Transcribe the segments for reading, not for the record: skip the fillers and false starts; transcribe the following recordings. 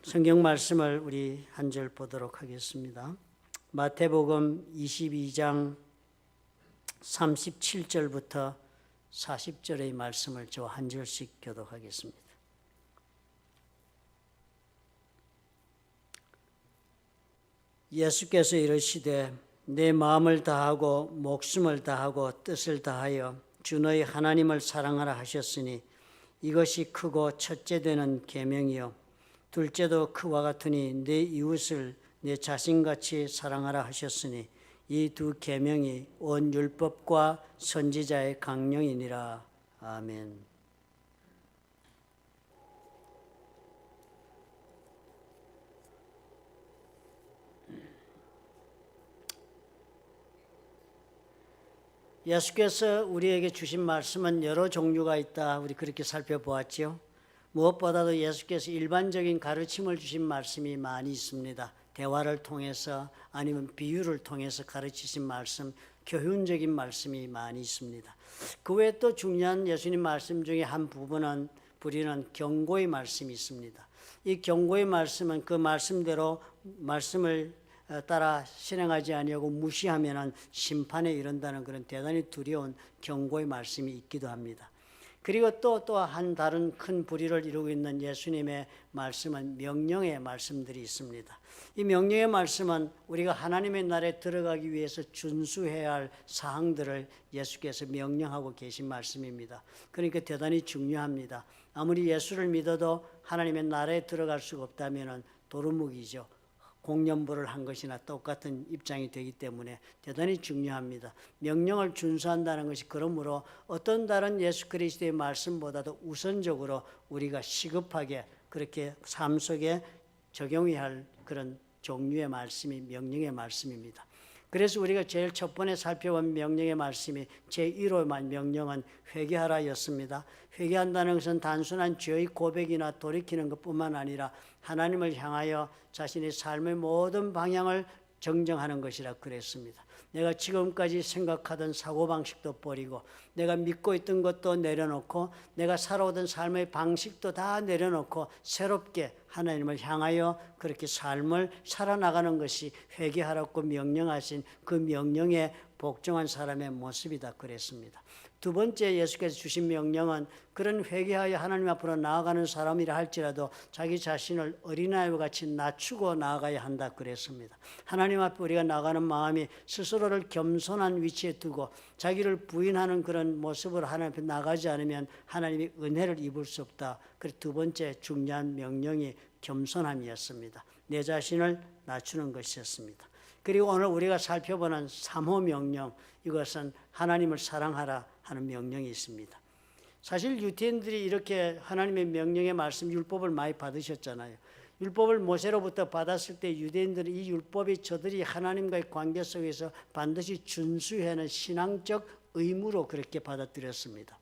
성경 말씀을 우리 한 절 보도록 하겠습니다. 마태복음 22장 37절부터 40절의 말씀을 저 한 절씩 교독하겠습니다. 예수께서 이르시되 내 마음을 다하고 목숨을 다하고 뜻을 다하여 주 너희 하나님을 사랑하라 하셨으니 이것이 크고 첫째 되는 계명이요 둘째도 그와 같으니 내 이웃을 내 자신같이 사랑하라 하셨으니 이 두 계명이 온 율법과 선지자의 강령이니라. 아멘. 예수께서 우리에게 주신 말씀은 여러 종류가 있다. 우리 그렇게 살펴보았죠. 무엇보다도 예수께서 일반적인 가르침을 주신 말씀이 많이 있습니다. 대화를 통해서 아니면 비유를 통해서 가르치신 말씀, 교훈적인 말씀이 많이 있습니다. 그 외에 또 중요한 예수님 말씀 중에 한 부분은 우리는 경고의 말씀이 있습니다. 이 경고의 말씀은 그 말씀대로 말씀을 따라 실행하지 아니하고 무시하면 심판에 이른다는 그런 대단히 두려운 경고의 말씀이 있기도 합니다. 그리고 또 한 다른 큰 부류를 이루고 있는 예수님의 말씀은 명령의 말씀들이 있습니다. 이 명령의 말씀은 우리가 하나님의 나라에 들어가기 위해서 준수해야 할 사항들을 예수께서 명령하고 계신 말씀입니다. 그러니까 대단히 중요합니다. 아무리 예수를 믿어도 하나님의 나라에 들어갈 수가 없다면 도루묵이죠. 공연부를 한 것이나 똑같은 입장이 되기 때문에 대단히 중요합니다. 명령을 준수한다는 것이 그러므로 어떤 다른 예수 그리스도의 말씀보다도 우선적으로 우리가 시급하게 그렇게 삶 속에 적용해야 할 그런 종류의 말씀이 명령의 말씀입니다. 그래서 우리가 제일 첫 번에 살펴본 명령의 말씀이 제1호 명령은 회개하라였습니다. 회개한다는 것은 단순한 죄의 고백이나 돌이키는 것뿐만 아니라 하나님을 향하여 자신의 삶의 모든 방향을 정정하는 것이라 그랬습니다. 내가 지금까지 생각하던 사고방식도 버리고 내가 믿고 있던 것도 내려놓고 내가 살아오던 삶의 방식도 다 내려놓고 새롭게 하나님을 향하여 그렇게 삶을 살아나가는 것이 회개하라고 명령하신 그 명령에 복종한 사람의 모습이다 그랬습니다. 두 번째 예수께서 주신 명령은 그런 회개하여 하나님 앞으로 나아가는 사람이라 할지라도 자기 자신을 어린아이와 같이 낮추고 나아가야 한다 그랬습니다. 하나님 앞에 우리가 나가는 마음이 스스로를 겸손한 위치에 두고 자기를 부인하는 그런 모습으로 하나님 앞에 나가지 않으면 하나님이 은혜를 입을 수 없다. 그래서 두 번째 중요한 명령이 겸손함이었습니다. 내 자신을 낮추는 것이었습니다. 그리고 오늘 우리가 살펴보는 3호 명령, 이것은 하나님을 사랑하라 하는 명령이 있습니다. 사실 유대인들이 이렇게 하나님의 명령의 말씀, 율법을 많이 받으셨잖아요. 율법을 모세로부터 받았을 때 유대인들은 이 율법이 저들이 하나님과의 관계 속에서 반드시 준수해야 하는 신앙적 의무로 그렇게 받아들였습니다.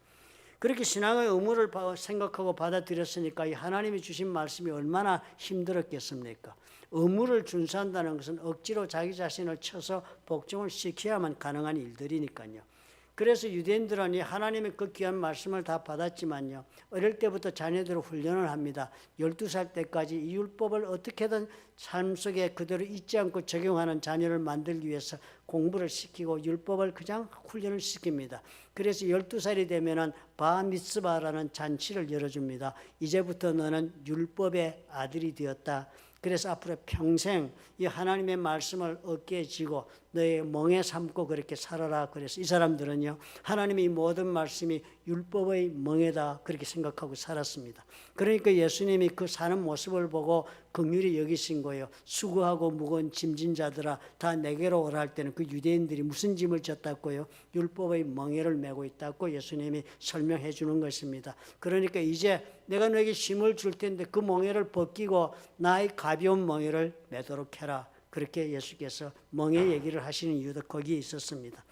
그렇게 신앙의 의무를 생각하고 받아들였으니까 이 하나님이 주신 말씀이 얼마나 힘들었겠습니까? 의무를 준수한다는 것은 억지로 자기 자신을 쳐서 복종을 시켜야만 가능한 일들이니까요. 그래서 유대인들은 이 하나님의 그 귀한 말씀을 다 받았지만요. 어릴 때부터 자녀들을 훈련을 합니다. 12살 때까지 이 율법을 어떻게든 삶 속에 그대로 잊지 않고 적용하는 자녀를 만들기 위해서 공부를 시키고 율법을 그냥 훈련을 시킵니다. 그래서 12살이 되면은 바미스바라는 잔치를 열어줍니다. 이제부터 너는 율법의 아들이 되었다. 그래서 앞으로 평생 이 하나님의 말씀을 어깨에 쥐고 너의 멍에 삼고 그렇게 살아라. 그래서 이 사람들은요, 하나님의 모든 말씀이 율법의 멍에다 그렇게 생각하고 살았습니다. 그러니까 예수님이 그 사는 모습을 보고 긍휼히 여기신 거예요. 수고하고 무거운 짐진 자들아 다 내게로 오라 할 때는 그 유대인들이 무슨 짐을 졌다고요? 율법의 멍에를 메고 있다고 예수님이 설명해 주는 것입니다. 그러니까 이제 내가 너에게 힘을 줄 텐데 그 멍에를 벗기고 나의 가벼운 멍에를 메도록 해라. 그렇게 예수께서 멍에 얘기를 하시는 이유도 거기에 있었습니다.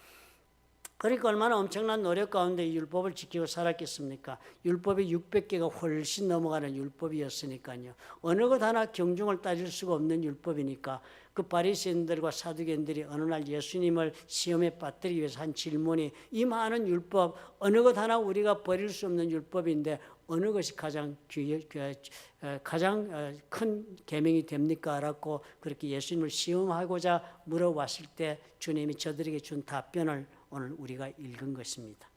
그러니까 얼마나 엄청난 노력 가운데 이 율법을 지키고 살았겠습니까? 율법이 600개가 훨씬 넘어가는 율법이었으니까요. 어느 것 하나 경중을 따질 수가 없는 율법이니까 그 바리새인들과 사두개인들이 어느 날 예수님을 시험에 빠뜨리기 위해서 한 질문이 이 많은 율법 어느 것 하나 우리가 버릴 수 없는 율법인데 어느 것이 가장 큰 계명이 됩니까? 라고 그렇게 예수님을 시험하고자 물어봤을 때 주님이 저들에게 준 답변을 오늘 우리가 읽은 것입니다.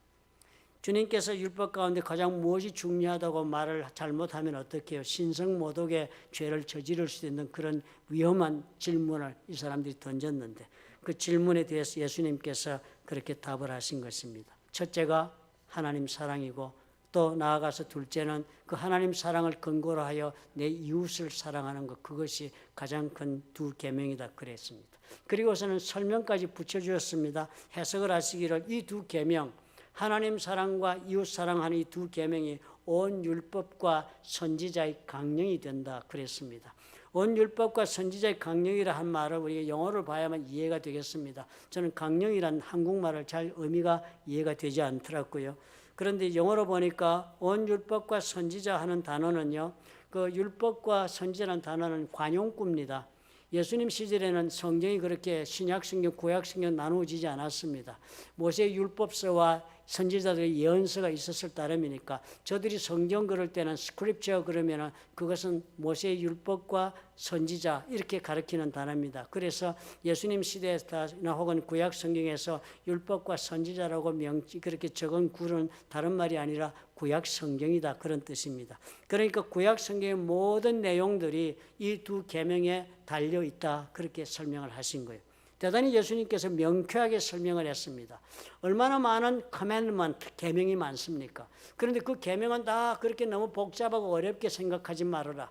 주님께서 율법 가운데 가장 무엇이 중요하다고 말을 잘못하면 어떻게 해요? 신성모독의 죄를 저지를 수 있는 그런 위험한 질문을 이 사람들이 던졌는데 그 질문에 대해서 예수님께서 그렇게 답을 하신 것입니다. 첫째가 하나님 사랑이고 또 나아가서 둘째는 그 하나님 사랑을 근거로 하여 내 이웃을 사랑하는 것, 그것이 가장 큰 두 계명이다 그랬습니다. 그리고서는 설명까지 붙여주었습니다. 해석을 하시기를 이 두 계명, 하나님 사랑과 이웃 사랑하는 이 두 계명이 온 율법과 선지자의 강령이 된다 그랬습니다. 온 율법과 선지자의 강령이라 한 말을 우리가 영어를 봐야만 이해가 되겠습니다. 저는 강령이란 한국말을 잘 의미가 이해가 되지 않더라고요. 그런데 영어로 보니까 온 율법과 선지자 하는 단어는요, 그 율법과 선지자라는 단어는 관용구입니다. 예수님 시절에는 성경이 그렇게 신약성경, 구약성경 나누어지지 않았습니다. 모세의 율법서와 선지자들의 예언서가 있었을 따름이니까 저들이 성경 그럴 때는 스크립처 그러면은 그것은 모세의 율법과 선지자 이렇게 가리키는 단어입니다. 그래서 예수님 시대나 혹은 구약 성경에서 율법과 선지자라고 그렇게 적은 구는 다른 말이 아니라 구약 성경이다 그런 뜻입니다. 그러니까 구약 성경의 모든 내용들이 이 두 계명에 달려 있다 그렇게 설명을 하신 거예요. 대단히 예수님께서 명쾌하게 설명을 했습니다. 얼마나 많은 커맨드먼트, 계명이 많습니까? 그런데 그 계명은 다 그렇게 너무 복잡하고 어렵게 생각하지 말아라.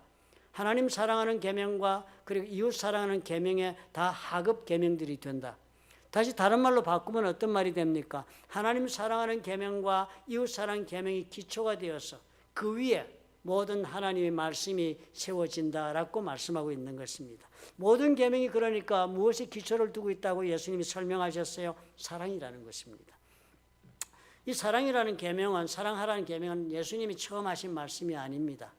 하나님 사랑하는 계명과 그리고 이웃 사랑하는 계명에 다 하급 계명들이 된다. 다시 다른 말로 바꾸면 어떤 말이 됩니까? 하나님 사랑하는 계명과 이웃 사랑 계명이 기초가 되어서 그 위에 모든 하나님의 말씀이 세워진다라고 말씀하고 있는 것입니다. 모든 계명이 그러니까 무엇에 기초를 두고 있다고 예수님이 설명하셨어요? 사랑이라는 것입니다. 이 사랑이라는 계명은, 사랑하라는 계명은 예수님이 처음 하신 말씀이 아닙니다.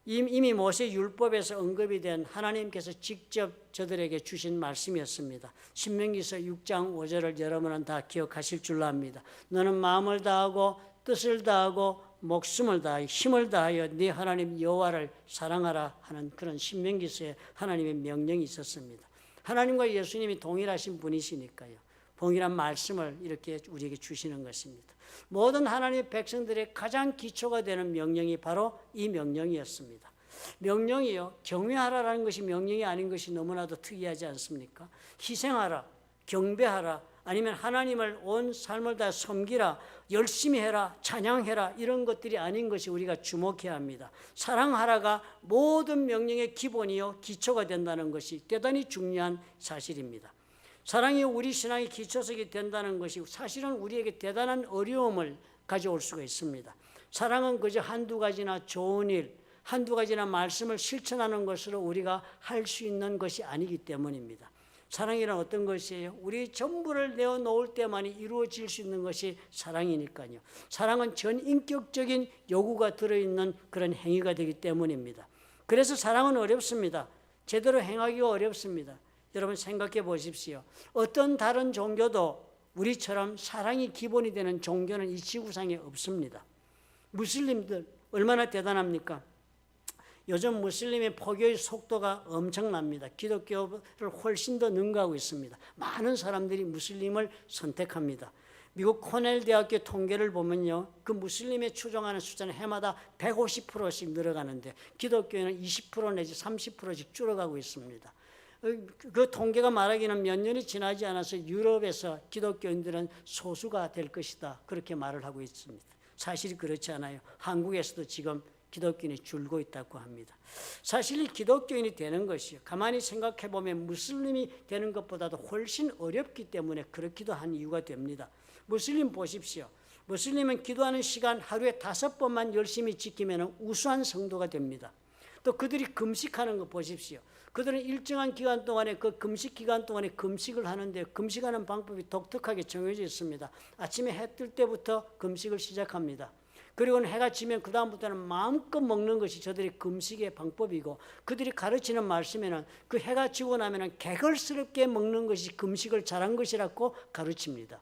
이미 모세 율법에서 언급이 된 하나님께서 직접 저들에게 주신 말씀이었습니다. 신명기서 6장 5절을 여러분은 다 기억하실 줄로 압니다. 너는 마음을 다하고 뜻을 다하고 목숨을 다하여 힘을 다하여 네 하나님 여호와를 사랑하라 하는 그런 신명기서에 하나님의 명령이 있었습니다. 하나님과 예수님이 동일하신 분이시니까요. 동일한 말씀을 이렇게 우리에게 주시는 것입니다. 모든 하나님의 백성들의 가장 기초가 되는 명령이 바로 이 명령이었습니다. 명령이요, 경외하라라는 것이 명령이 아닌 것이 너무나도 특이하지 않습니까? 희생하라, 경배하라, 아니면 하나님을 온 삶을 다 섬기라, 열심히 해라, 찬양해라, 이런 것들이 아닌 것이 우리가 주목해야 합니다. 사랑하라가 모든 명령의 기본이요 기초가 된다는 것이 대단히 중요한 사실입니다. 사랑이 우리 신앙의 기초석이 된다는 것이 사실은 우리에게 대단한 어려움을 가져올 수가 있습니다. 사랑은 그저 한두 가지나 좋은 일, 한두 가지나 말씀을 실천하는 것으로 우리가 할 수 있는 것이 아니기 때문입니다. 사랑이란 어떤 것이에요? 우리 전부를 내어놓을 때만이 이루어질 수 있는 것이 사랑이니까요. 사랑은 전인격적인 요구가 들어있는 그런 행위가 되기 때문입니다. 그래서 사랑은 어렵습니다. 제대로 행하기가 어렵습니다. 여러분 생각해 보십시오. 어떤 다른 종교도 우리처럼 사랑이 기본이 되는 종교는 이 지구상에 없습니다. 무슬림들 얼마나 대단합니까? 요즘 무슬림의 포교의 속도가 엄청납니다. 기독교를 훨씬 더 능가하고 있습니다. 많은 사람들이 무슬림을 선택합니다. 미국 코넬 대학교 통계를 보면요, 그 무슬림에 추종하는 숫자는 해마다 150%씩 늘어가는데 기독교에는 20% 내지 30%씩 줄어가고 있습니다. 그 통계가 말하기는 몇 년이 지나지 않아서 유럽에서 기독교인들은 소수가 될 것이다, 그렇게 말을 하고 있습니다. 사실이 그렇지 않아요. 한국에서도 지금 기독교인이 줄고 있다고 합니다. 사실 이 기독교인이 되는 것이요, 가만히 생각해 보면 무슬림이 되는 것보다도 훨씬 어렵기 때문에 그렇기도 한 이유가 됩니다. 무슬림 보십시오. 무슬림은 기도하는 시간 하루에 5번만 열심히 지키면 우수한 성도가 됩니다. 또 그들이 금식하는 거 보십시오. 그들은 일정한 기간 동안에 그 금식 기간 동안에 금식을 하는데 금식하는 방법이 독특하게 정해져 있습니다. 아침에 해 뜰 때부터 금식을 시작합니다. 그리고는 해가 지면 그 다음부터는 마음껏 먹는 것이 저들의 금식의 방법이고, 그들이 가르치는 말씀에는 그 해가 지고 나면 개걸스럽게 먹는 것이 금식을 잘한 것이라고 가르칩니다.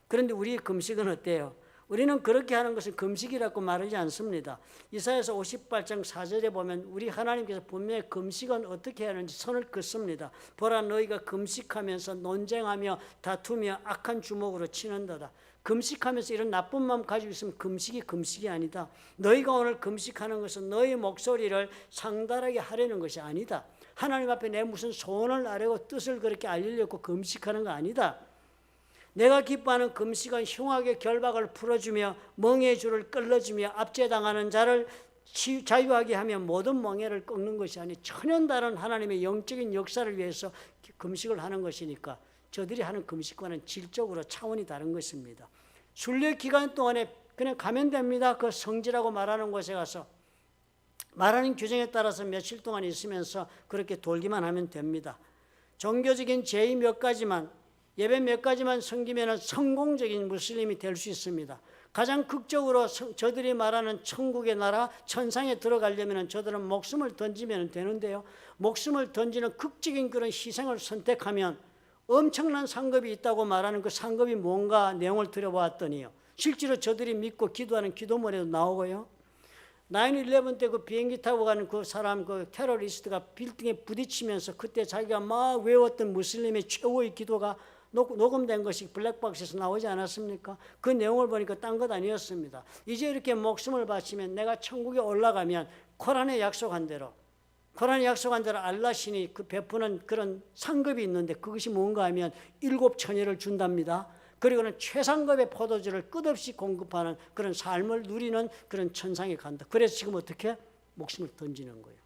그런데 우리의 금식은 어때요? 우리는 그렇게 하는 것은 금식이라고 말하지 않습니다. 이사야서 58장 4절에 보면 우리 하나님께서 분명히 금식은 어떻게 하는지 선을 긋습니다. 보라 너희가 금식하면서 논쟁하며 다투며 악한 주먹으로 치는도다. 금식하면서 이런 나쁜 마음 가지고 있으면 금식이 아니다. 너희가 오늘 금식하는 것은 너희 목소리를 상달하게 하려는 것이 아니다. 하나님 앞에 내 무슨 소원을 아뢰고 뜻을 그렇게 알리려고 금식하는 거 아니다. 내가 기뻐하는 금식은 흉악의 결박을 풀어주며 멍에의 줄을 끌어주며 압제당하는 자를 자유하게 하며 모든 멍에를 꺾는 것이 아니 천연 다른 하나님의 영적인 역사를 위해서 금식을 하는 것이니까 저들이 하는 금식과는 질적으로 차원이 다른 것입니다. 순례 기간 동안에 그냥 가면 됩니다. 그 성지라고 말하는 곳에 가서 말하는 규정에 따라서 며칠 동안 있으면서 그렇게 돌기만 하면 됩니다. 종교적인 제의 몇 가지만 예배 몇 가지만 섬기면 성공적인 무슬림이 될 수 있습니다. 가장 극적으로 저들이 말하는 천국의 나라 천상에 들어가려면 저들은 목숨을 던지면 되는데요. 목숨을 던지는 극적인 그런 희생을 선택하면 엄청난 상급이 있다고 말하는 그 상급이 뭔가 내용을 들여보았더니요. 실제로 저들이 믿고 기도하는 기도문에도 나오고요. 9/11 때 그 비행기 타고 가는 그 사람 그 테러리스트가 빌딩에 부딪히면서 그때 자기가 막 외웠던 무슬림의 최고의 기도가 녹음된 것이 블랙박스에서 나오지 않았습니까? 그 내용을 보니까 딴 것 아니었습니다. 이제 이렇게 목숨을 바치면 내가 천국에 올라가면 코란에 약속한 대로 알라 신이 그 베푸는 그런 상급이 있는데 그것이 뭔가 하면 7처녀를 준답니다. 그리고는 최상급의 포도주를 끝없이 공급하는 그런 삶을 누리는 그런 천상에 간다. 그래서 지금 어떻게? 목숨을 던지는 거예요.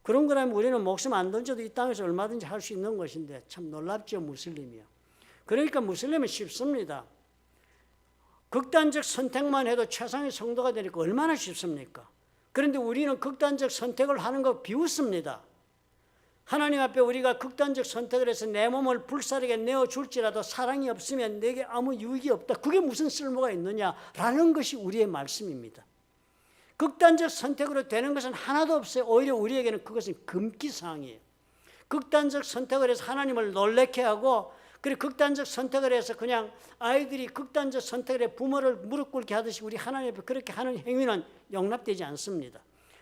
그런 거라면 우리는 목숨 안 던져도 이 땅에서 얼마든지 할 수 있는 것인데 참 놀랍죠, 무슬림이요. 그러니까 무슬림은 쉽습니다. 극단적 선택만 해도 최상의 성도가 되니까 얼마나 쉽습니까? 그런데 우리는 극단적 선택을 하는 거 비웃습니다. 하나님 앞에 우리가 극단적 선택을 해서 내 몸을 불사르게 내어줄지라도 사랑이 없으면 내게 아무 유익이 없다. 그게 무슨 쓸모가 있느냐라는 것이 우리의 말씀입니다. 극단적 선택으로 되는 것은 하나도 없어요. 오히려 우리에게는 그것은 금기사항이에요. 극단적 선택을 해서 하나님을 놀래게 하고 그리고 극단적 선택을 해서 그냥 아이들이 극단적 선택을 해 부모를 무릎 꿇게 하듯이 우리 하나님 앞에 그렇게 하는 행위는 용납되지 않습니다.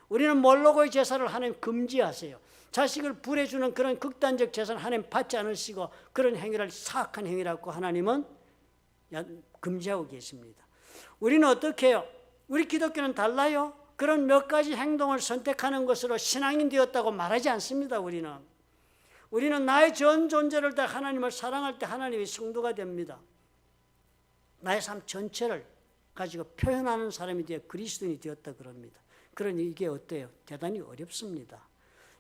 우리는 몰로고의 제사를 하나님 금지하세요. 자식을 불에 주는 그런 극단적 제사는 하나님 받지 않으시고 그런 행위를 사악한 행위라고 하나님은 금지하고 계십니다. 우리는 어떻게 해요? 우리 기독교는 달라요. 그런 몇 가지 행동을 선택하는 것으로 신앙인 되었다고 말하지 않습니다. 우리는 나의 전 존재를 다 하나님을 사랑할 때 하나님의 성도가 됩니다. 나의 삶 전체를 가지고 표현하는 사람이 되어 그리스도인이 되었다 그럽니다. 그러니 이게 어때요? 대단히 어렵습니다.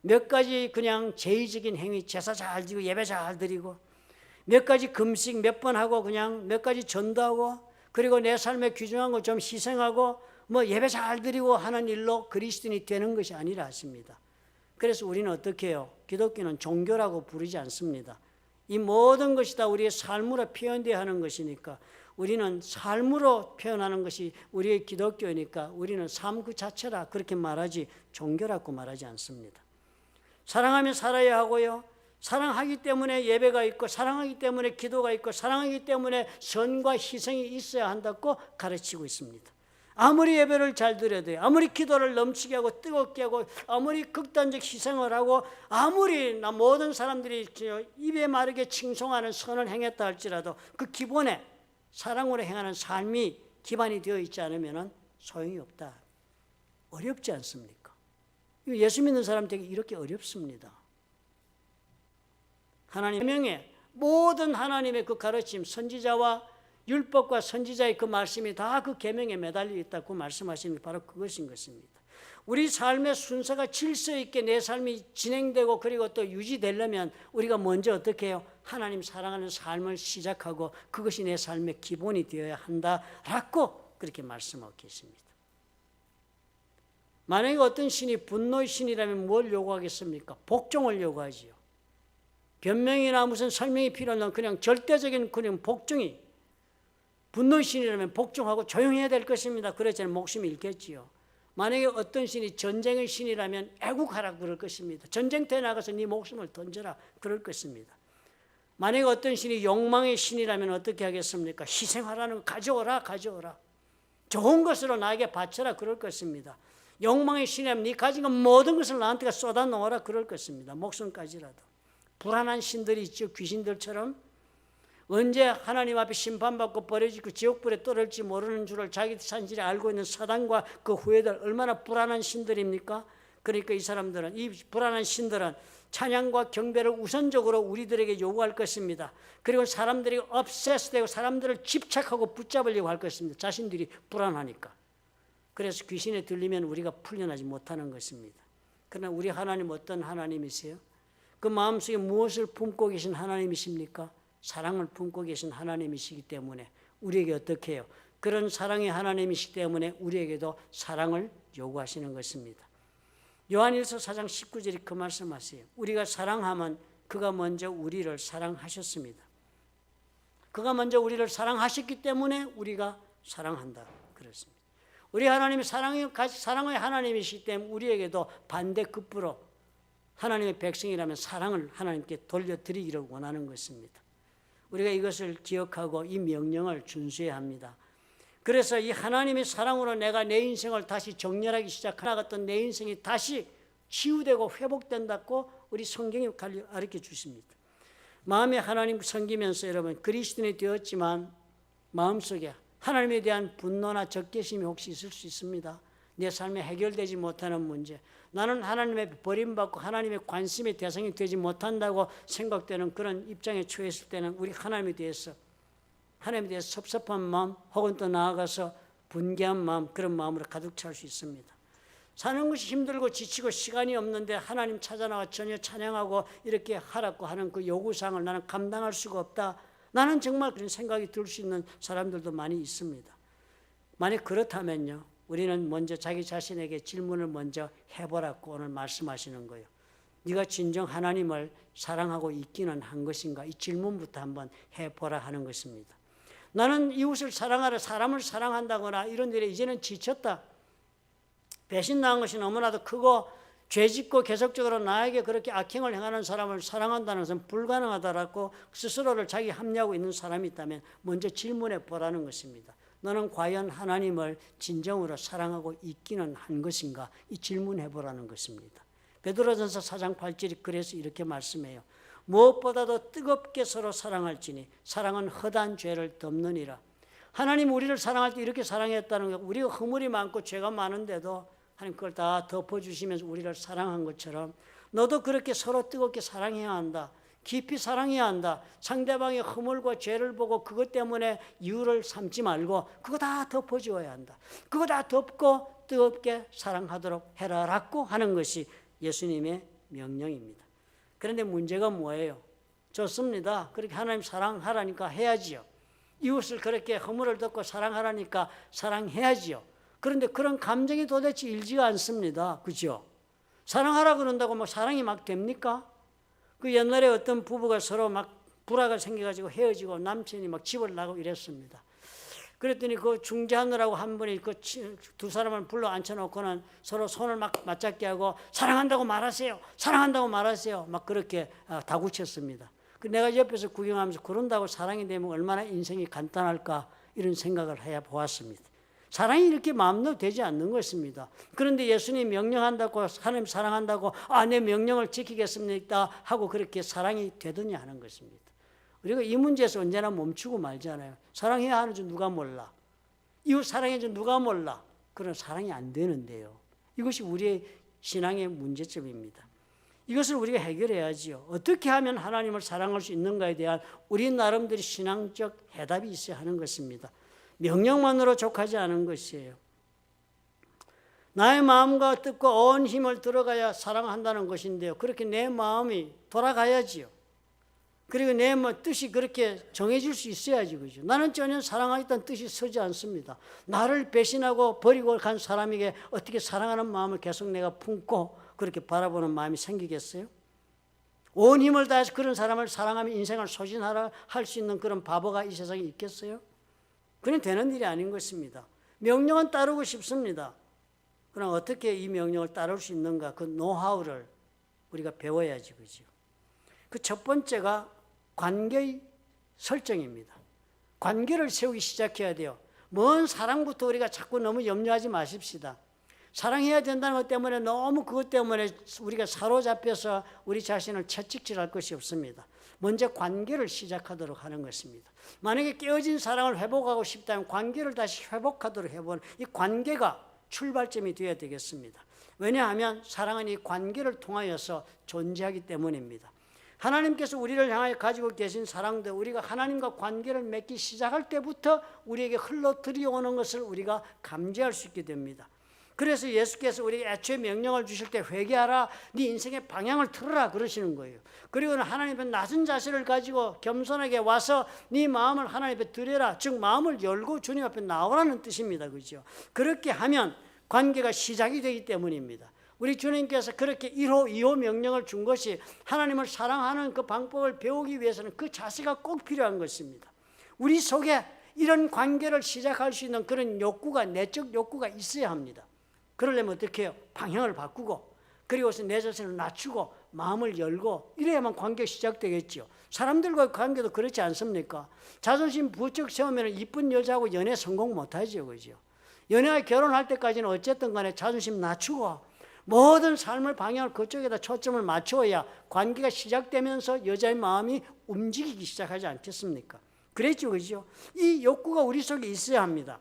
몇 가지 그냥 제의적인 행위, 제사 잘 지고 예배 잘 드리고 몇 가지 금식 몇 번 하고 그냥 몇 가지 전도하고 그리고 내 삶에 귀중한 거 좀 희생하고 뭐 예배 잘 드리고 하는 일로 그리스도인이 되는 것이 아니라 하십니다. 그래서 우리는 어떻게 해요? 기독교는 종교라고 부르지 않습니다. 이 모든 것이 다 우리의 삶으로 표현되어야 하는 것이니까 우리는 삶으로 표현하는 것이 우리의 기독교니까 우리는 삶 그 자체라 그렇게 말하지 종교라고 말하지 않습니다. 사랑하며 살아야 하고요. 사랑하기 때문에 예배가 있고 사랑하기 때문에 기도가 있고 사랑하기 때문에 선과 희생이 있어야 한다고 가르치고 있습니다. 아무리 예배를 잘 드려도요. 아무리 기도를 넘치게 하고 뜨겁게 하고 아무리 극단적 희생을 하고 아무리 모든 사람들이 입에 마르게 칭송하는 선을 행했다 할지라도 그 기본에 사랑으로 행하는 삶이 기반이 되어 있지 않으면 소용이 없다. 어렵지 않습니까? 예수 믿는 사람들에게 이렇게 어렵습니다. 하나님 명예 모든 하나님의 그 가르침 선지자와 율법과 선지자의 그 말씀이 다 그 계명에 매달려 있다고 말씀하시는 게 바로 그것인 것입니다. 우리 삶의 순서가 질서 있게 내 삶이 진행되고 그리고 또 유지되려면 우리가 먼저 어떻게 해요? 하나님 사랑하는 삶을 시작하고 그것이 내 삶의 기본이 되어야 한다라고 그렇게 말씀하고 계십니다. 만약에 어떤 신이 분노의 신이라면 뭘 요구하겠습니까? 복종을 요구하지요. 변명이나 무슨 설명이 필요 없는 그냥 절대적인 그냥 복종이 분노의 신이라면 복종하고 조용해야 될 것입니다. 그래서 목숨이 잃겠지요. 만약에 어떤 신이 전쟁의 신이라면 애국하라 그럴 것입니다. 전쟁터에 나가서 네 목숨을 던져라 그럴 것입니다. 만약에 어떤 신이 욕망의 신이라면 어떻게 하겠습니까? 희생하라는 거 가져오라. 좋은 것으로 나에게 바쳐라 그럴 것입니다. 욕망의 신에 네 가진 건 모든 것을 나한테 쏟아 놓아라 그럴 것입니다. 목숨까지라도. 불안한 신들이 있죠. 귀신들처럼 언제 하나님 앞에 심판받고 버려지고 지옥불에 떨어질지 모르는 줄을 자기 산실에 알고 있는 사단과 그 후예들, 얼마나 불안한 신들입니까? 그러니까 이 사람들은, 이 불안한 신들은 찬양과 경배를 우선적으로 우리들에게 요구할 것입니다. 그리고 사람들이 obsess되고 사람들을 집착하고 붙잡으려고 할 것입니다. 자신들이 불안하니까. 그래서 귀신에 들리면 우리가 풀려나지 못하는 것입니다. 그러나 우리 하나님 어떤 하나님이세요? 그 마음속에 무엇을 품고 계신 하나님이십니까? 사랑을 품고 계신 하나님이시기 때문에 우리에게 어떻게 해요? 그런 사랑의 하나님이시기 때문에 우리에게도 사랑을 요구하시는 것입니다. 요한일서 4장 19절이 그 말씀하세요. 우리가 사랑하면 그가 먼저 우리를 사랑하셨습니다. 그가 먼저 우리를 사랑하셨기 때문에 우리가 사랑한다 그렇습니다. 우리 하나님이 사랑의 하나님이시기 때문에 우리에게도 반대급부로 하나님의 백성이라면 사랑을 하나님께 돌려드리기를 원하는 것입니다. 우리가 이것을 기억하고 이 명령을 준수해야 합니다. 그래서 이 하나님의 사랑으로 내가 내 인생을 다시 정렬하기 시작하나갔던 내 인생이 다시 치유되고 회복된다고 우리 성경이 가르쳐 주십니다. 마음에 하나님 섬기면서 여러분 그리스도인이 되었지만 마음속에 하나님에 대한 분노나 적개심이 혹시 있을 수 있습니다. 내 삶에 해결되지 못하는 문제, 나는 하나님의 버림받고 하나님의 관심의 대상이 되지 못한다고 생각되는 그런 입장에 처했을 때는 우리 하나님에 대해서 섭섭한 마음 혹은 또 나아가서 분개한 마음, 그런 마음으로 가득 찰 수 있습니다. 사는 것이 힘들고 지치고 시간이 없는데 하나님 찾아나와 전혀 찬양하고 이렇게 하라고 하는 그 요구사항을 나는 감당할 수가 없다. 나는 정말 그런 생각이 들 수 있는 사람들도 많이 있습니다. 만약 그렇다면요, 우리는 먼저 자기 자신에게 질문을 먼저 해보라고 오늘 말씀하시는 거예요. 네가 진정 하나님을 사랑하고 있기는 한 것인가? 이 질문부터 한번 해보라 하는 것입니다. 나는 이웃을 사랑하라, 사람을 사랑한다거나 이런 일에 이제는 지쳤다. 배신당한 것이 너무나도 크고 죄짓고 계속적으로 나에게 그렇게 악행을 행하는 사람을 사랑한다는 것은 불가능하다라고 스스로를 자기 합리하고 있는 사람이 있다면 먼저 질문해 보라는 것입니다. 너는 과연 하나님을 진정으로 사랑하고 있기는 한 것인가? 이 질문해 보라는 것입니다. 베드로전서 4장 8절이 그래서 이렇게 말씀해요. 무엇보다도 뜨겁게 서로 사랑할지니 사랑은 허다한 죄를 덮느니라. 하나님 우리를 사랑할 때 이렇게 사랑했다는 거, 우리가 허물이 많고 죄가 많은데도 하나님 그걸 다 덮어주시면서 우리를 사랑한 것처럼 너도 그렇게 서로 뜨겁게 사랑해야 한다. 깊이 사랑해야 한다. 상대방의 허물과 죄를 보고 그것 때문에 이유를 삼지 말고 그거 다 덮어주어야 한다. 그거 다 덮고 뜨겁게 사랑하도록 해라라고 하는 것이 예수님의 명령입니다. 그런데 문제가 뭐예요? 좋습니다. 그렇게 하나님 사랑하라니까 해야지요. 이웃을 그렇게 허물을 덮고 사랑하라니까 사랑해야지요. 그런데 그런 감정이 도대체 일지가 않습니다. 그죠? 사랑하라 그런다고 뭐 사랑이 막 됩니까? 그 옛날에 어떤 부부가 서로 막 불화가 생겨가지고 헤어지고 남편이 막 집을 나가고 이랬습니다. 그랬더니 그 중재하느라고 한 분이 그 두 사람을 불러 앉혀놓고는 서로 손을 막 맞잡게 하고 사랑한다고 말하세요. 사랑한다고 말하세요. 막 그렇게 다구쳤습니다. 내가 옆에서 구경하면서 그런다고 사랑이 되면 얼마나 인생이 간단할까 이런 생각을 해 보았습니다. 사랑이 이렇게 마음대로 되지 않는 것입니다. 그런데 예수님이 명령한다고 하나님 사랑한다고 내 명령을 지키겠습니다 하고 그렇게 사랑이 되더냐 하는 것입니다. 우리가 이 문제에서 언제나 멈추고 말잖아요. 사랑해야 하는 줄 누가 몰라. 이웃 사랑해 줄 누가 몰라. 그런 사랑이 안 되는데요. 이것이 우리의 신앙의 문제점입니다. 이것을 우리가 해결해야지요. 어떻게 하면 하나님을 사랑할 수 있는가에 대한 우리 나름대로 신앙적 해답이 있어야 하는 것입니다. 명령만으로 족하지 않은 것이에요. 나의 마음과 뜻과 온 힘을 들어가야 사랑한다는 것인데요. 그렇게 내 마음이 돌아가야지요. 그리고 내 뜻이 그렇게 정해질 수 있어야지, 그죠? 나는 전혀 사랑하겠다는 뜻이 서지 않습니다. 나를 배신하고 버리고 간 사람에게 어떻게 사랑하는 마음을 계속 내가 품고 그렇게 바라보는 마음이 생기겠어요? 온 힘을 다해서 그런 사람을 사랑하며 인생을 소진하라 할 수 있는 그런 바보가 이 세상에 있겠어요? 그건 되는 일이 아닌 것입니다. 명령은 따르고 싶습니다. 그럼 어떻게 이 명령을 따를 수 있는가? 그 노하우를 우리가 배워야지, 그죠? 그 첫 번째가 관계의 설정입니다. 관계를 세우기 시작해야 돼요. 먼 사랑부터 우리가 자꾸 너무 염려하지 마십시다. 사랑해야 된다는 것 때문에 너무 그것 때문에 우리가 사로잡혀서 우리 자신을 채찍질할 것이 없습니다. 먼저 관계를 시작하도록 하는 것입니다. 만약에 깨어진 사랑을 회복하고 싶다면 관계를 다시 회복하도록 해보는 이 관계가 출발점이 되어야 되겠습니다. 왜냐하면 사랑은 이 관계를 통하여서 존재하기 때문입니다. 하나님께서 우리를 향하여 가지고 계신 사랑도 우리가 하나님과 관계를 맺기 시작할 때부터 우리에게 흘러 들이오는 것을 우리가 감지할 수 있게 됩니다. 그래서 예수께서 우리에게 애초에 명령을 주실 때 회개하라, 네 인생의 방향을 틀어라 그러시는 거예요. 그리고는 하나님은 낮은 자세를 가지고 겸손하게 와서 네 마음을 하나님 앞에 드려라, 즉 마음을 열고 주님 앞에 나오라는 뜻입니다. 그렇죠? 그렇게 하면 관계가 시작이 되기 때문입니다. 우리 주님께서 그렇게 1호, 2호 명령을 준 것이 하나님을 사랑하는 그 방법을 배우기 위해서는 그 자세가 꼭 필요한 것입니다. 우리 속에 이런 관계를 시작할 수 있는 그런 욕구가, 내적 욕구가 있어야 합니다. 그러려면 어떻게 해요? 방향을 바꾸고, 그리고서 내 자신을 낮추고 마음을 열고 이래야만 관계가 시작되겠죠. 사람들과의 관계도 그렇지 않습니까? 자존심 부쩍 세우면 이쁜 여자하고 연애 성공 못하죠. 그죠? 연애와 결혼할 때까지는 어쨌든 간에 자존심 낮추고 모든 삶의 방향을 그쪽에다 초점을 맞춰야 관계가 시작되면서 여자의 마음이 움직이기 시작하지 않겠습니까? 그랬죠. 그죠? 이 욕구가 우리 속에 있어야 합니다.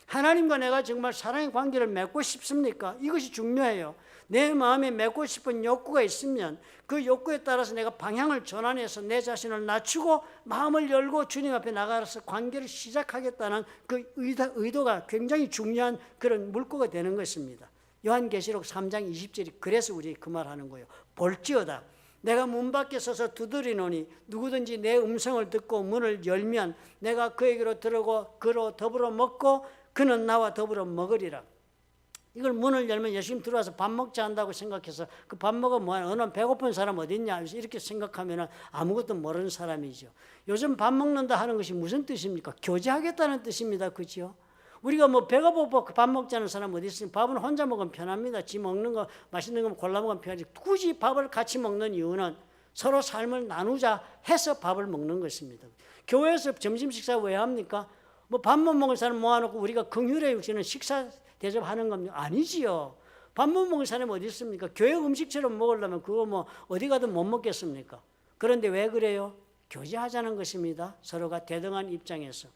하나님과 내가 정말 사랑의 관계를 맺고 싶습니까? 이것이 중요해요. 내 마음에 맺고 싶은 욕구가 있으면 그 욕구에 따라서 내가 방향을 전환해서 내 자신을 낮추고 마음을 열고 주님 앞에 나가서 관계를 시작하겠다는 그 의도가 굉장히 중요한 그런 물꼬가 되는 것입니다. 요한계시록 3장 20절이 그래서 우리 그 말하는 거예요. 볼지어다 내가 문 밖에 서서 두드리노니 누구든지 내 음성을 듣고 문을 열면 내가 그에게로 들어오고 그로 더불어 먹고 그는 나와 더불어 먹으리라. 이걸 문을 열면 예수님 들어와서 밥 먹자 한다고 생각해서 그 밥 먹어 뭐하냐, 어느 배고픈 사람 어디 있냐 이렇게 생각하면 아무것도 모르는 사람이죠. 요즘 밥 먹는다 하는 것이 무슨 뜻입니까? 교제하겠다는 뜻입니다. 그죠? 우리가 뭐 배가 고파 밥 먹자는 사람 어디 있습니까? 밥은 혼자 먹으면 편합니다. 지 먹는 거 맛있는 거 골라 먹으면 편하지. 굳이 밥을 같이 먹는 이유는 서로 삶을 나누자 해서 밥을 먹는 것입니다. 교회에서 점심 식사 왜 합니까? 뭐 밥 못 먹을 사람 모아놓고 우리가 긍휼에 주는 식사 대접하는 겁니다. 아니지요. 밥 못 먹을 사람이 어디 있습니까? 교회 음식처럼 먹으려면 그거 뭐 어디 가든 못 먹겠습니까? 그런데 왜 그래요? 교제하자는 것입니다. 서로가 대등한 입장에서.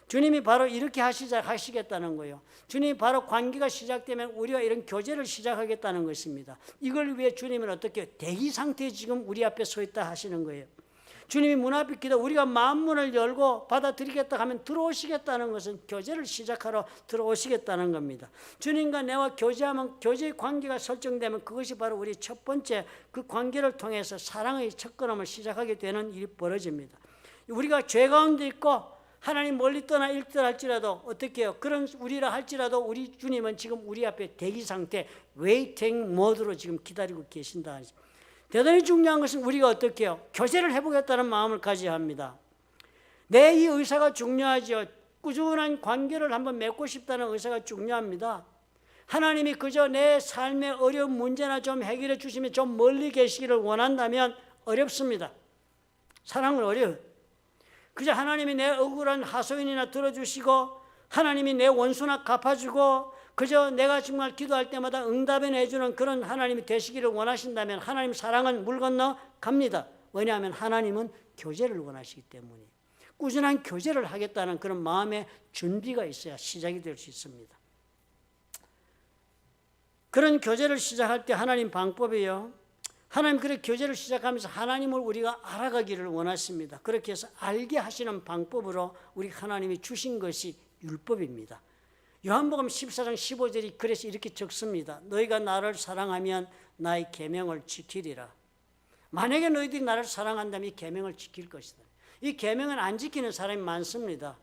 주님이 바로 이렇게 하시겠다는 거예요. 주님이 바로 관계가 시작되면 우리가 이런 교제를 시작하겠다는 것입니다. 이걸 위해 주님은 어떻게 대기 상태에 지금 우리 앞에 서 있다 하시는 거예요. 주님이 문 앞에 기다 우리가 마음문을 열고 받아들이겠다 하면 들어오시겠다는 것은 교제를 시작하러 들어오시겠다는 겁니다. 주님과 내와 교제하면 교제의 관계가 설정되면 그것이 바로 우리 첫 번째 그 관계를 통해서 사랑의 첫걸음을 시작하게 되는 일이 벌어집니다. 우리가 죄 가운데 있고 하나님 멀리 떠나 일들할지라도 어떻게 해요? 그런 우리라 할지라도 우리 주님은 지금 우리 앞에 대기 상태 웨이팅 모드로 지금 기다리고 계신다. 대단히 중요한 것은 우리가 어떻게 해요? 교제를 해보겠다는 마음을 가져야 합니다. 내 이 의사가 중요하죠. 꾸준한 관계를 한번 맺고 싶다는 의사가 중요합니다. 하나님이 그저 내 삶의 어려운 문제나 좀 해결해 주시면 좀 멀리 계시기를 원한다면 어렵습니다. 사랑은 어려워요. 그저 하나님이 내 억울한 하소연이나 들어주시고 하나님이 내 원수나 갚아주고 그저 내가 정말 기도할 때마다 응답해 내주는 그런 하나님이 되시기를 원하신다면 하나님 사랑은 물 건너 갑니다. 왜냐하면 하나님은 교제를 원하시기 때문에 꾸준한 교제를 하겠다는 그런 마음의 준비가 있어야 시작이 될 수 있습니다. 그런 교제를 시작할 때 하나님 방법이요. 하나님 그렇게 교제를 시작하면서 하나님을 우리가 알아가기를 원하십니다. 그렇게 해서 알게 하시는 방법으로 우리 하나님이 주신 것이 율법입니다. 요한복음 14장 15절이 그래서 이렇게 적습니다. 너희가 나를 사랑하면 나의 계명을 지키리라. 만약에 너희들이 나를 사랑한다면 이 계명을 지킬 것이다. 이 계명은 안 지키는 사람이 많습니다.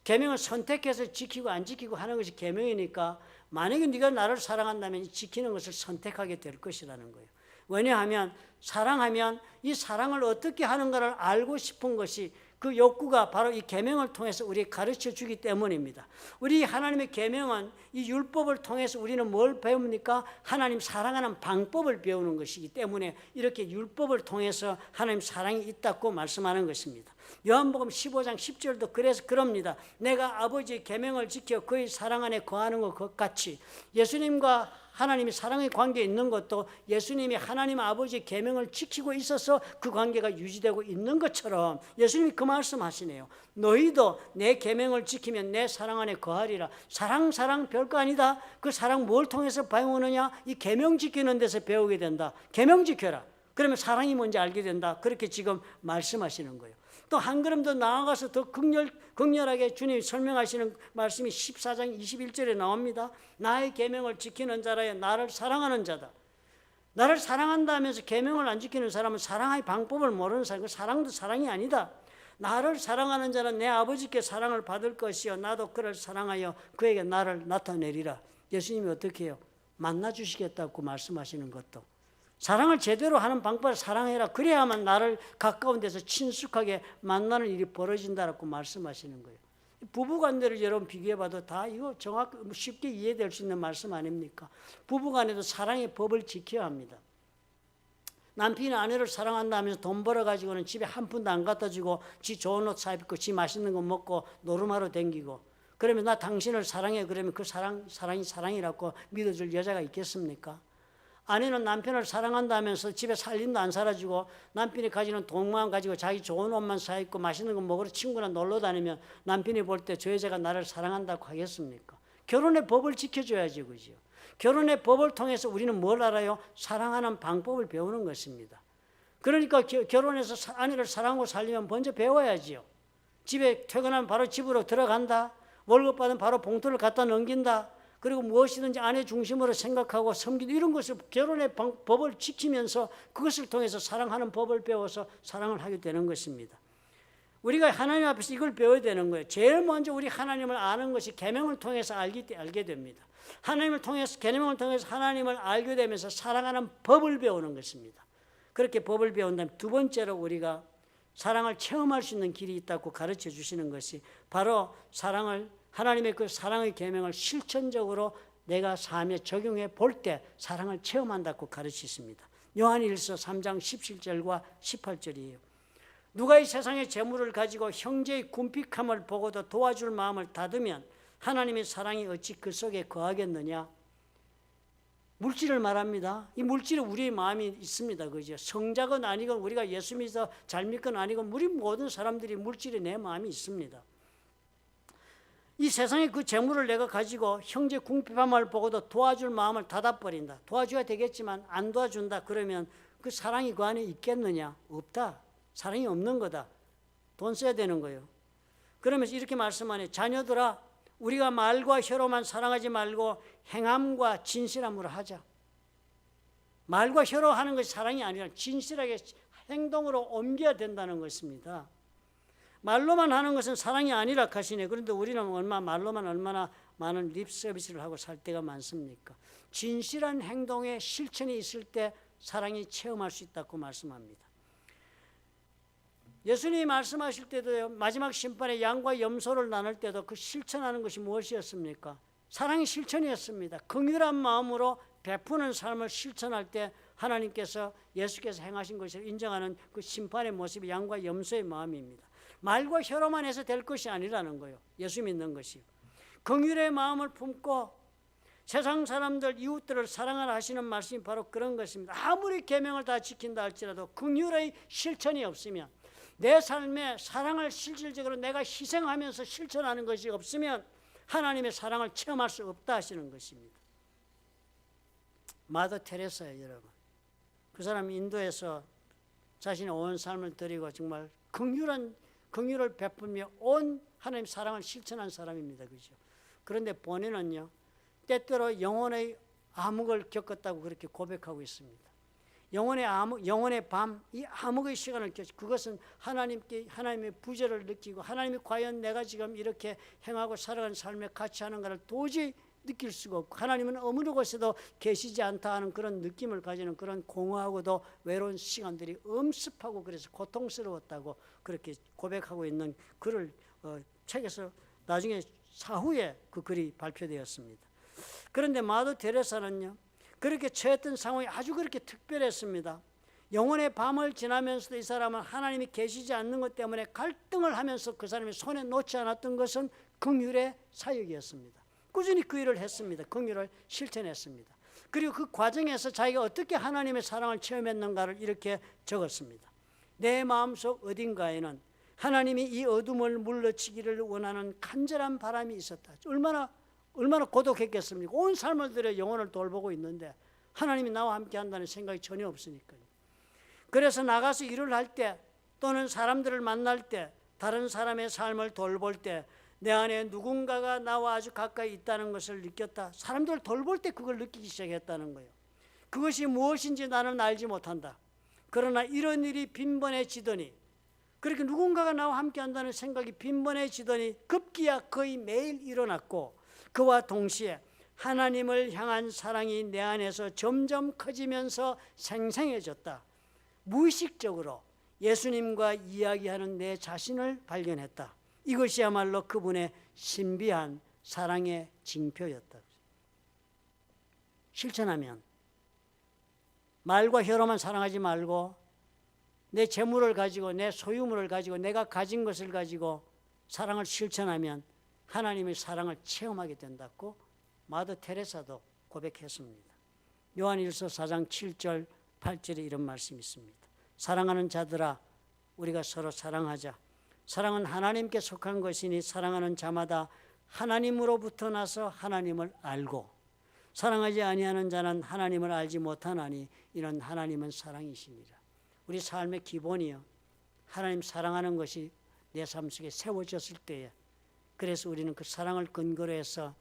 계명을 선택해서 지키고 안 지키고 하는 것이 계명이니까 만약에 네가 나를 사랑한다면 지키는 것을 선택하게 될 것이라는 거예요. 왜냐하면 사랑하면 이 사랑을 어떻게 하는가를 알고 싶은 것이 그 욕구가 바로 이 계명을 통해서 우리에게 가르쳐 주기 때문입니다. 우리 하나님의 계명은 이 율법을 통해서 우리는 뭘 배웁니까? 하나님 사랑하는 방법을 배우는 것이기 때문에 이렇게 율법을 통해서 하나님 사랑이 있다고 말씀하는 것입니다. 요한복음 15장 10절도 그래서 그럽니다. 내가 아버지의 계명을 지켜 그의 사랑 안에 거하는 것 같이 예수님과 하나님이 사랑의 관계에 있는 것도 예수님이 하나님 아버지의 계명을 지키고 있어서 그 관계가 유지되고 있는 것처럼 예수님이 그 말씀하시네요. 너희도 내 계명을 지키면 내 사랑 안에 거하리라. 사랑 별거 아니다. 그 사랑 뭘 통해서 배우느냐? 이 계명 지키는 데서 배우게 된다. 계명 지켜라. 그러면 사랑이 뭔지 알게 된다. 그렇게 지금 말씀하시는 거예요. 또 한 걸음 더 나아가서 더 극렬하게 주님이 설명하시는 말씀이 14장 21절에 나옵니다. 나의 계명을 지키는 자라야 나를 사랑하는 자다. 나를 사랑한다 하면서 계명을 안 지키는 사람은 사랑의 방법을 모르는 사람, 그 사랑도 사랑이 아니다. 나를 사랑하는 자는 내 아버지께 사랑을 받을 것이요 나도 그를 사랑하여 그에게 나를 나타내리라. 예수님이 어떻게 해요? 만나주시겠다고 말씀하시는 것도 사랑을 제대로 하는 방법을 사랑해라. 그래야만 나를 가까운 데서 친숙하게 만나는 일이 벌어진다라고 말씀하시는 거예요. 부부관계를 여러분 비교해봐도 다 이거 정확히 쉽게 이해될 수 있는 말씀 아닙니까? 부부간에도 사랑의 법을 지켜야 합니다. 남편이 아내를 사랑한다 하면서 돈 벌어가지고는 집에 한 푼도 안 갖다 주고 지 좋은 옷 사입고 지 맛있는 거 먹고 노름하러 댕기고 그러면 나 당신을 사랑해. 그러면 그 사랑이 사랑이라고 믿어줄 여자가 있겠습니까? 아내는 남편을 사랑한다 하면서 집에 살림도 안 살아주고 남편이 가지는 돈만 가지고 자기 좋은 옷만 사입고 맛있는 거 먹으러 친구랑 놀러 다니면 남편이 볼 때 저 여자가 나를 사랑한다고 하겠습니까? 결혼의 법을 지켜줘야지, 그죠? 결혼의 법을 통해서 우리는 뭘 알아요? 사랑하는 방법을 배우는 것입니다. 그러니까 결혼해서 아내를 사랑하고 살려면 먼저 배워야지요. 집에 퇴근하면 바로 집으로 들어간다. 월급 받으면 바로 봉투를 갖다 넘긴다. 그리고 무엇이든지 아내 중심으로 생각하고 섬기는 이런 것을 결혼의 법을 지키면서 그것을 통해서 사랑하는 법을 배워서 사랑을 하게 되는 것입니다. 우리가 하나님 앞에서 이걸 배워야 되는 거예요. 제일 먼저 우리 하나님을 아는 것이 계명을 통해서 알게 됩니다. 하나님을 통해서 계명을 통해서 하나님을 알게 되면서 사랑하는 법을 배우는 것입니다. 그렇게 법을 배운 다음에 두 번째로 우리가 사랑을 체험할 수 있는 길이 있다고 가르쳐 주시는 것이 바로 하나님의 그 사랑의 계명을 실천적으로 내가 삶에 적용해 볼 때 사랑을 체험한다고 가르치십니다. 요한일서 3장 17절과 18절이에요. 누가 이 세상의 재물을 가지고 형제의 궁핍함을 보고도 도와줄 마음을 닫으면 하나님의 사랑이 어찌 그 속에 거하겠느냐? 물질을 말합니다. 이 물질은 우리의 마음이 있습니다. 그죠? 성작은 아니건 우리가 예수 믿어 잘 믿건 아니건 우리 모든 사람들이 물질에 내 마음이 있습니다. 이 세상에 그 재물을 내가 가지고 형제 궁핍함을 보고도 도와줄 마음을 닫아버린다. 도와줘야 되겠지만 안 도와준다. 그러면 그 사랑이 그 안에 있겠느냐? 없다. 사랑이 없는 거다. 돈 써야 되는 거예요. 그러면서 이렇게 말씀하네. 자녀들아, 우리가 말과 혀로만 사랑하지 말고 행함과 진실함으로 하자. 말과 혀로 하는 것이 사랑이 아니라 진실하게 행동으로 옮겨야 된다는 것입니다. 말로만 하는 것은 사랑이 아니라 하시네. 그런데 우리는 말로만 얼마나 많은 립 서비스를 하고 살 때가 많습니까? 진실한 행동에 실천이 있을 때 사랑이 체험할 수 있다고 말씀합니다. 예수님이 말씀하실 때도요, 마지막 심판에 양과 염소를 나눌 때도 그 실천하는 것이 무엇이었습니까? 사랑의 실천이었습니다. 긍휼한 마음으로 베푸는 삶을 실천할 때 하나님께서 예수께서 행하신 것을 인정하는 그 심판의 모습이 양과 염소의 마음입니다. 말과 혀로만 해서 될 것이 아니라는 거예요. 예수 믿는 것이. 긍휼의 마음을 품고 세상 사람들, 이웃들을 사랑하라 하시는 말씀이 바로 그런 것입니다. 아무리 계명을 다 지킨다 할지라도 긍휼의 실천이 없으면, 내 삶에 사랑을 실질적으로 내가 희생하면서 실천하는 것이 없으면 하나님의 사랑을 체험할 수 없다 하시는 것입니다. 마더 테레사예요, 여러분. 그 사람이 인도에서 자신의 온 삶을 드리고 정말 긍휼을 베풀며 온 하나님 사랑을 실천한 사람입니다. 그죠? 그런데 본인은요, 때때로 영혼의 암흑을 겪었다고 그렇게 고백하고 있습니다. 영혼의 밤, 이 암흑의 시간을 겪었죠. 그것은 하나님의 부재를 느끼고 하나님이 과연 내가 지금 이렇게 행하고 살아가는 삶에 같이 하는가를 도저히 느낄 수가 없고 하나님은 어느 곳에도 계시지 않다 하는 그런 느낌을 가지는 그런 공허하고도 외로운 시간들이 엄습하고 그래서 고통스러웠다고 그렇게 고백하고 있는 글을 책에서 나중에 사후에 그 글이 발표되었습니다. 그런데 마더 테레사는요, 그렇게 처했던 상황이 아주 그렇게 특별했습니다. 영혼의 밤을 지나면서도 이 사람은 하나님이 계시지 않는 것 때문에 갈등을 하면서 그 사람이 손에 놓지 않았던 것은 긍휼의 사역이었습니다. 꾸준히 그 일을 했습니다. 긍휼을 실천했습니다. 그리고 그 과정에서 자기가 어떻게 하나님의 사랑을 체험했는가를 이렇게 적었습니다. 내 마음속 어딘가에는 하나님이 이 어둠을 물러치기를 원하는 간절한 바람이 있었다. 얼마나 고독했겠습니까? 온 삶을 들여 영혼을 돌보고 있는데 하나님이 나와 함께 한다는 생각이 전혀 없으니까요. 그래서 나가서 일을 할 때 또는 사람들을 만날 때 다른 사람의 삶을 돌볼 때 내 안에 누군가가 나와 아주 가까이 있다는 것을 느꼈다. 사람들을 돌볼 때 그걸 느끼기 시작했다는 거예요. 그것이 무엇인지 나는 알지 못한다. 그러나 이런 일이 빈번해지더니 그렇게 누군가가 나와 함께 한다는 생각이 빈번해지더니 급기야 거의 매일 일어났고 그와 동시에 하나님을 향한 사랑이 내 안에서 점점 커지면서 생생해졌다. 무의식적으로 예수님과 이야기하는 내 자신을 발견했다. 이것이야말로 그분의 신비한 사랑의 징표였다. 실천하면 말과 혀로만 사랑하지 말고 내 재물을 가지고 내 소유물을 가지고 내가 가진 것을 가지고 사랑을 실천하면 하나님의 사랑을 체험하게 된다고 마더 테레사도 고백했습니다. 요한일서 4장 7절 8절에 이런 말씀이 있습니다. 사랑하는 자들아 우리가 서로 사랑하자. 사랑은 하나님께 속한 것이니 사랑하는 자마다 하나님으로부터 나서 하나님을 알고 사랑하지 아니하는 자는 하나님을 알지 못하나니 이는 하나님은 사랑이시니라. 우리 삶의 기본이요, 하나님 사랑하는 것이 내 삶 속에 세워졌을 때에 그래서 우리는 그 사랑을 근거로 해서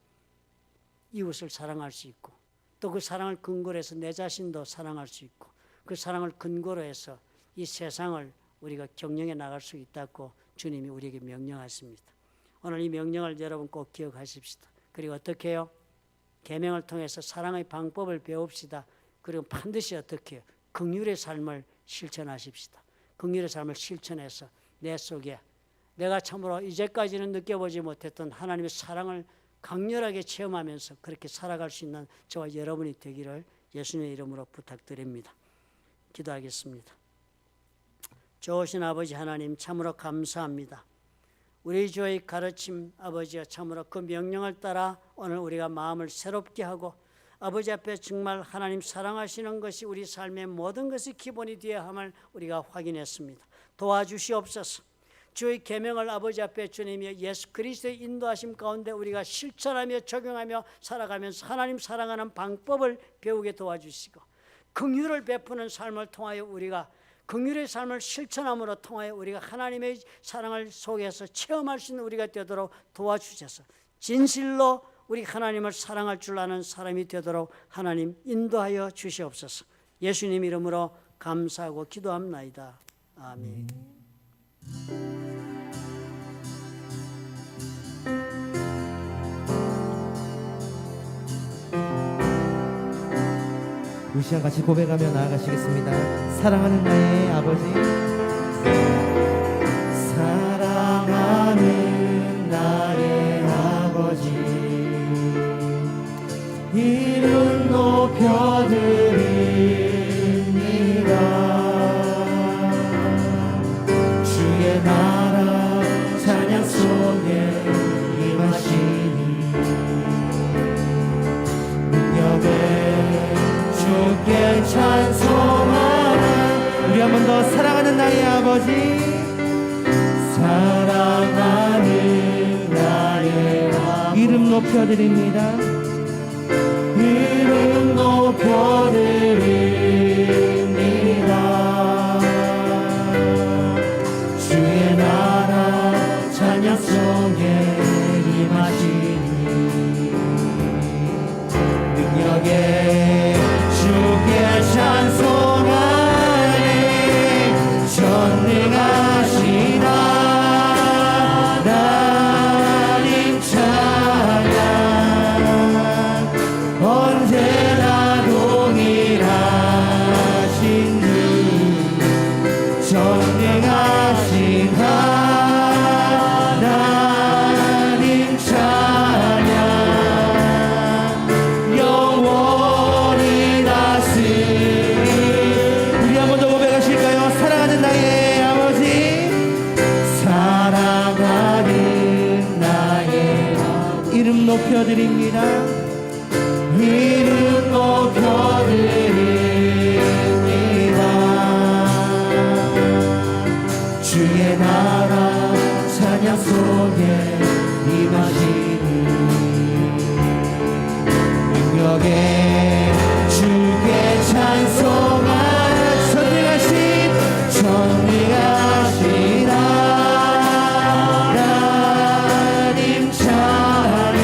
이웃을 사랑할 수 있고 또 그 사랑을 근거로 해서 내 자신도 사랑할 수 있고 그 사랑을 근거로 해서 이 세상을 우리가 경영해 나갈 수 있다고 주님이 우리에게 명령하십니다. 오늘 이 명령을 여러분 꼭 기억하십시다. 그리고 어떻게 해요? 계명을 통해서 사랑의 방법을 배웁시다. 그리고 반드시 어떻게 해요? 긍휼의 삶을 실천하십시다. 긍휼의 삶을 실천해서 내 속에 내가 참으로 이제까지는 느껴보지 못했던 하나님의 사랑을 강렬하게 체험하면서 그렇게 살아갈 수 있는 저와 여러분이 되기를 예수님의 이름으로 부탁드립니다. 기도하겠습니다. 좋으신 아버지 하나님 참으로 감사합니다. 우리 주의 가르침 아버지여 참으로 그 명령을 따라 오늘 우리가 마음을 새롭게 하고 아버지 앞에 정말 하나님 사랑하시는 것이 우리 삶의 모든 것이 기본이 되어야 함을 우리가 확인했습니다. 도와주시옵소서. 주의 계명을 아버지 앞에 주님이 예수 그리스도의 인도하심 가운데 우리가 실천하며 적용하며 살아가면서 하나님 사랑하는 방법을 배우게 도와주시고 긍휼을 베푸는 삶을 통하여 우리가 긍휼의 삶을 실천함으로 통하여 우리가 하나님의 사랑을 속에서 체험할 수 있는 우리가 되도록 도와주셔서 진실로 우리 하나님을 사랑할 줄 아는 사람이 되도록 하나님 인도하여 주시옵소서. 예수님 이름으로 감사하고 기도합나이다. 아멘. 우리 시간 같이 고백하며 나아가시겠습니다. 사랑하는 나의 아버지, 사랑하는 나의 아버지, 이름 높여드립니다. 주의 나라 찬양 속에 임하시니 능력에 주께 찬송하는 우리 한 번 더 사랑하는 나의 아버지, 사랑하는 나의 아버지, 이름 높여드립니다. 이름 높여드립니다. 주의 나라 찬양 속에 임하시니 능력에 주께 찬송하네. 전능하시다 하나님 찬양. 높여드립니다. 이름 높여드립니다. 주의 나라 찬양 속에 임하시는 능력에 주께 찬송하라. 전능하신 하나님 찬양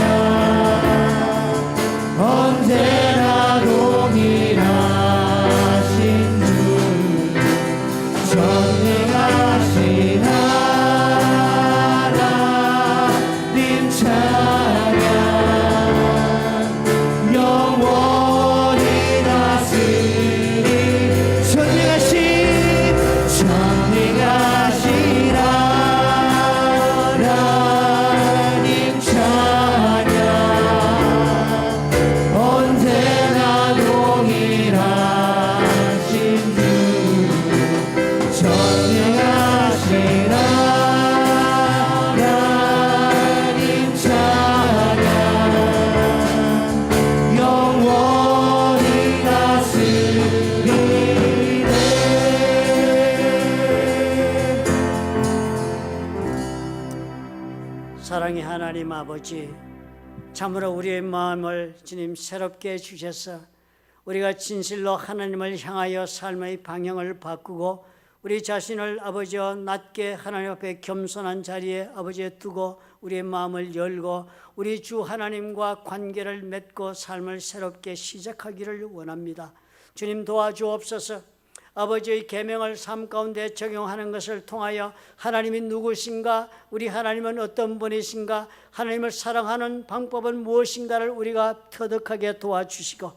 언제나 동일하신 주 전능하신 하나님 찬양 영원히 다스리 전능하신 하나님 찬양 언제나 동일하신 주 전능하신 하나님 찬양 영원히 다스리네. 사랑의 하나님 아버지, 참으로 우리의 마음을 주님 새롭게 해주셔서 우리가 진실로 하나님을 향하여 삶의 방향을 바꾸고 우리 자신을 아버지와 낮게 하나님 앞에 겸손한 자리에 아버지에 두고 우리의 마음을 열고 우리 주 하나님과 관계를 맺고 삶을 새롭게 시작하기를 원합니다. 주님 도와주옵소서. 아버지의 계명을 삶 가운데 적용하는 것을 통하여 하나님이 누구신가, 우리 하나님은 어떤 분이신가, 하나님을 사랑하는 방법은 무엇인가를 우리가 터득하게 도와주시고,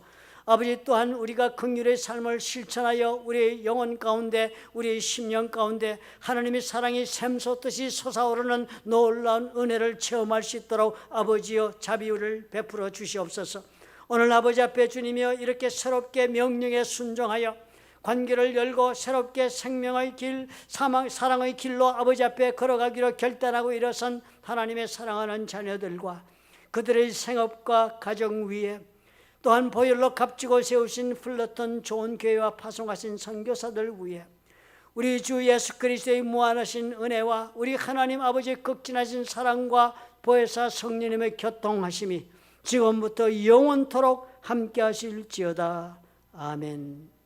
아버지 또한 우리가 긍휼의 삶을 실천하여 우리의 영혼 가운데, 우리의 심령 가운데 하나님의 사랑이 샘솟듯이 솟아오르는 놀라운 은혜를 체험할 수 있도록 아버지여 자비를 베풀어 주시옵소서. 오늘 아버지 앞에 주님이여 이렇게 새롭게 명령에 순종하여 관계를 열고 새롭게 생명의 길, 사랑의 길로 아버지 앞에 걸어가기로 결단하고 일어선 하나님의 사랑하는 자녀들과 그들의 생업과 가정 위에 또한 보혈로 값지고 세우신 플러턴 좋은 교회와 파송하신 선교사들 위에 우리 주 예수 그리스도의 무한하신 은혜와 우리 하나님 아버지의 극진하신 사랑과 보혜사 성령님의 교통하심이 지금부터 영원토록 함께 하실지어다. 아멘.